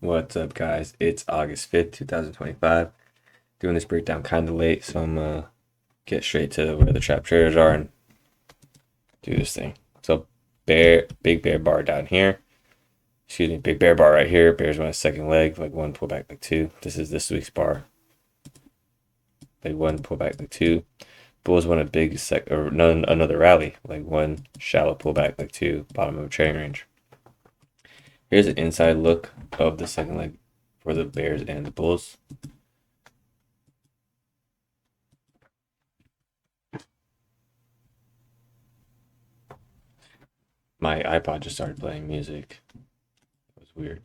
What's up, guys? It's August 5th, 2025. Doing this breakdown kind of late, so I'm gonna get straight to where the trap traders are and do this thing. So, big bear bar down here. Excuse me, big bear bar right here. Bears want a second leg, leg one, pull back, leg two. This is this week's bar. Leg one, pull back, leg two. Bulls want a big another rally, leg one, shallow pullback, leg two, bottom of a trading range. Here's an inside look of the second leg for the Bears and the Bulls. My iPod just started playing music. It was weird.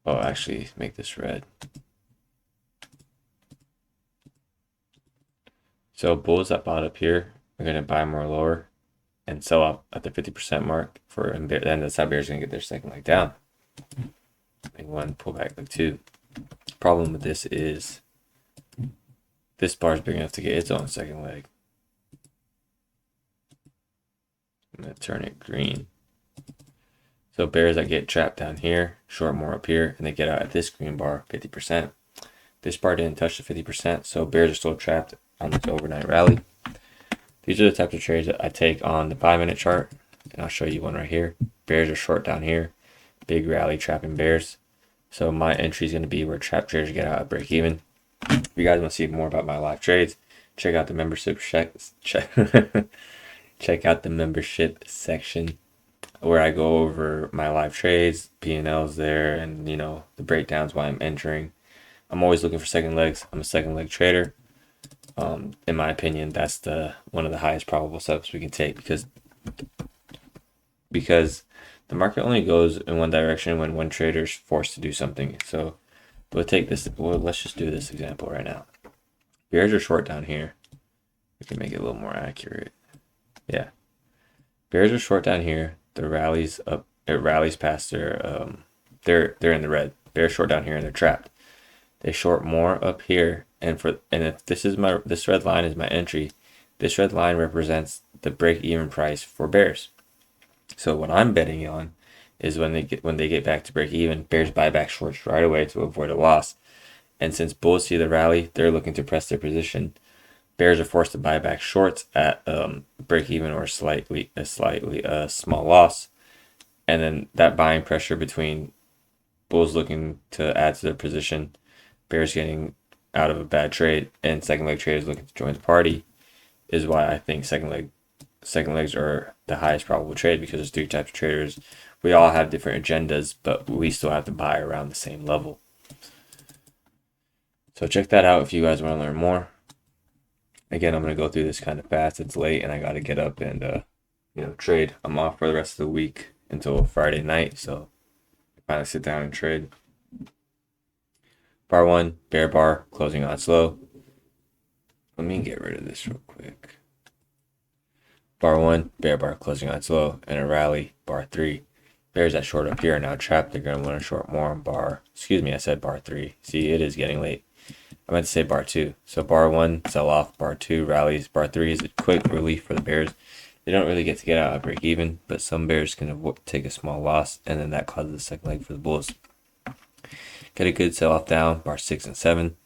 Oh, actually, make this red. So Bulls that bought up here are going to buy more lower and sell off at the 50% mark and then that's how Bears going to get their second leg down. Leg one, pull back, leg two. Problem with this is this bar is big enough to get its own second leg. I'm going to turn it green. So Bears that get trapped down here, short more up here, and they get out at this green bar, 50%. This bar didn't touch the 50%, so Bears are still trapped on this overnight rally. These are the types of trades that I take on the 5-minute chart, and I'll show you one right here. Bears are short down here, big rally trapping Bears. So my entry is going to be where trap traders get out at break even. If you guys want to see more about my live trades, check out the membership check out the membership section where I go over my live trades, P&Ls there, and the breakdowns why I'm entering. I'm always looking for second legs. I'm a second leg trader. In my opinion, that's one of the highest probable setups we can take because the market only goes in one direction when one trader is forced to do something. So let's just do this example right now. Bears are short down here. We can make it a little more accurate. Yeah. Bears are short down here. The rallies up. It rallies past their they're in the red. Bears short down here and they're trapped. They short more up here, and if this red line is my entry, this red line represents the break-even price for Bears. So what I'm betting on is when they get back to break even, Bears buy back shorts right away to avoid a loss. And since Bulls see the rally, they're looking to press their position. Bears are forced to buy back shorts at break even or a small loss, and then that buying pressure between Bulls looking to add to their position, Bears getting out of a bad trade, and second leg traders looking to join the party is why I think second legs are the highest probable trade, because there's three types of traders. We all have different agendas, but we still have to buy around the same level. So check that out if you guys want to learn more. Again, I'm going to go through this kind of fast. It's late and I got to get up and trade. I'm off for the rest of the week until Friday night, so I finally sit down and trade. Bar one, bear bar, closing on slow. Let me get rid of this real quick. Bar one, bear bar, closing on slow, and a rally. Bar three, bears that short up here are now trapped. They're going to want to short more on I said bar three. See, it is getting late. I meant to say bar two. So bar one, sell off. Bar two, rallies. Bar three is a quick relief for the Bears. They don't really get to get out at break even, but some Bears can take a small loss, and then that causes a second leg for the Bulls. Get a good sell off down. Bar 6 and 7.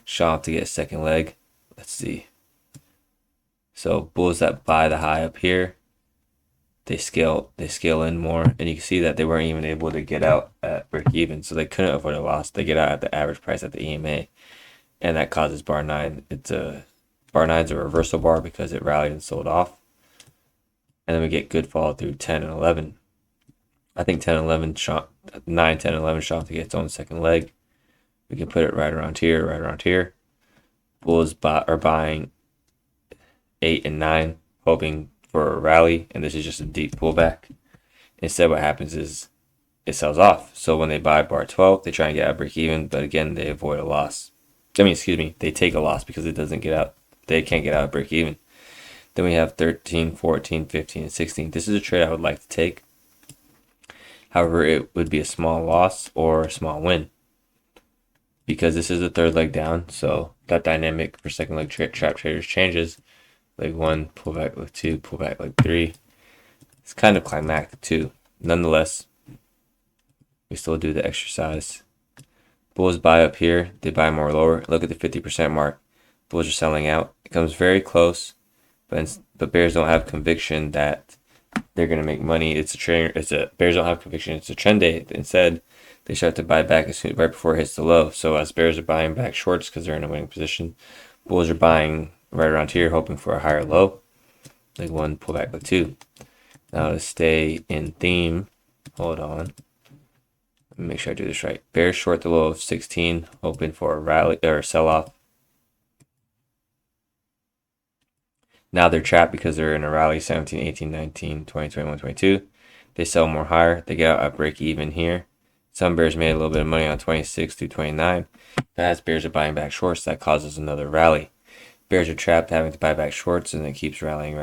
Shop to get a second leg. Let's see. So Bulls that buy the high up here, they scale in more, and you can see that they weren't even able to get out at break even, so they couldn't avoid a loss. They get out at the average price at the EMA. And that causes bar 9. Bar 9's a reversal bar because it rallied and sold off. And then we get good follow through 10 and 11. I think 10 and 11 shot, 9, 10, and 11 shot to get its own second leg. We can put it right around here. Bulls are buying 8 and 9, hoping for a rally, and this is just a deep pullback. Instead, what happens is it sells off. So when they buy bar 12, they try and get out break even, but again, they avoid a loss. They take a loss because it doesn't get out. They can't get out of break even. Then we have 13, 14, 15, and 16. This is a trade I would like to take. However, it would be a small loss or a small win because this is the third leg down. So that dynamic for second leg trap traders changes. Leg 1, pull back leg 2, pull back leg 3. It's kind of climactic too. Nonetheless, We still do the exercise. Bulls buy up here. They buy more lower. Look at the 50% mark. Bulls are selling out. It comes very close, but bears don't have conviction that they're gonna make money. Bears don't have conviction. It's a trend day. Instead, they start to buy back right before it hits the low. So as bears are buying back shorts because they're in a winning position, bulls are buying right around here, hoping for a higher low. Leg 1, pull back leg 2. Now to stay in theme, hold on. Let me make sure I do this right. Bears short the low of 16, hoping for a rally or a sell-off. Now they're trapped because they're in a rally 17, 18, 19, 20, 21, 22. They sell more higher. They get out at break even here. Some bears made a little bit of money on 26 through 29. But as bears are buying back shorts, that causes another rally. Bears are trapped having to buy back shorts, and it keeps rallying.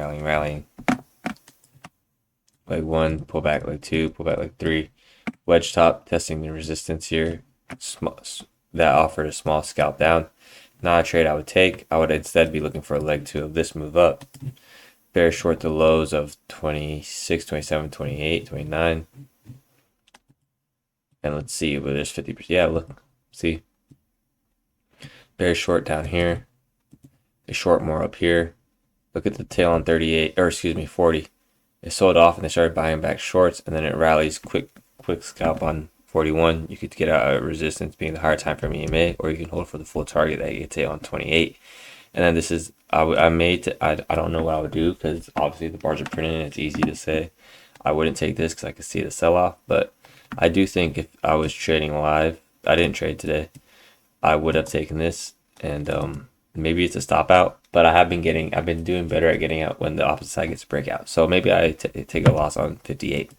Leg 1, pull back leg 2, pull back leg 3. Wedge top, testing the resistance here. That offered a small scalp down. Not a trade I would take. I would instead be looking for a leg 2 of this move up. Bears short the lows of 26, 27, 28, 29. And let's see, but there's 50%. Yeah, look, see. Bears short down here. They short more up here. Look at the tail on 40. It sold off and they started buying back shorts, and then it rallies quick scalp on 41. You could get out of resistance being the higher time frame EMA, or you can hold for the full target that you get tail on 28. And then this is I don't know what I would do, because obviously the bars are printed and it's easy to say I wouldn't take this because I could see the sell off. But I do think if I was trading live, I didn't trade today, I would have taken this, and maybe it's a stop out, but I've been doing better at getting out when the opposite side gets a breakout. So maybe I take a loss on 58.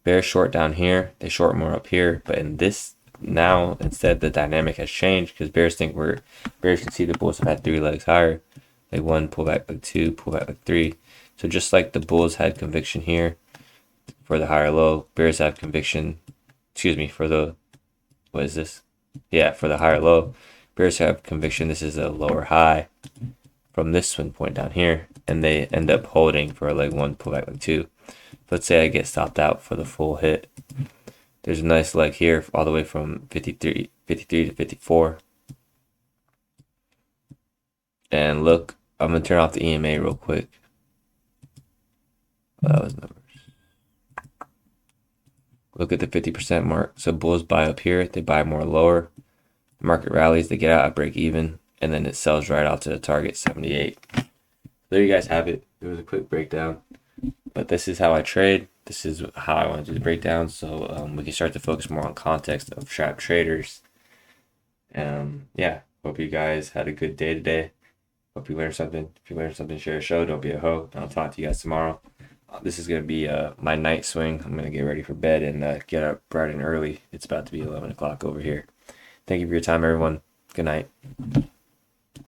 Bears short down here. They short more up here, but in this now, instead, the dynamic has changed because bears can see the bulls have had 3 legs higher. Leg 1, pull back leg 2, pull back leg 3. So just like the bulls had conviction here for the higher low, bears have conviction, for the, what is this? Yeah, for the higher low. Bears have conviction this is a lower high from this swing point down here, and they end up holding for a leg 1, pull back leg 2. Let's say I get stopped out for the full hit. There's a nice leg here all the way from 53 to 54. And look, I'm going to turn off the EMA real quick. That was numbers. Look at the 50% mark. So bulls buy up here. They buy more lower. Market rallies. They get out at break even. And then it sells right out to the target 78. There you guys have it. It was a quick breakdown. But this is how I trade. This is how I want to do the breakdown. So we can start to focus more on context of sharp traders. Yeah. Hope you guys had a good day today. Hope you learned something. If you learned something, share a show. Don't be a hoe. I'll talk to you guys tomorrow. This is going to be my night swing. I'm going to get ready for bed and get up bright and early. It's about to be 11 o'clock over here. Thank you for your time, everyone. Good night.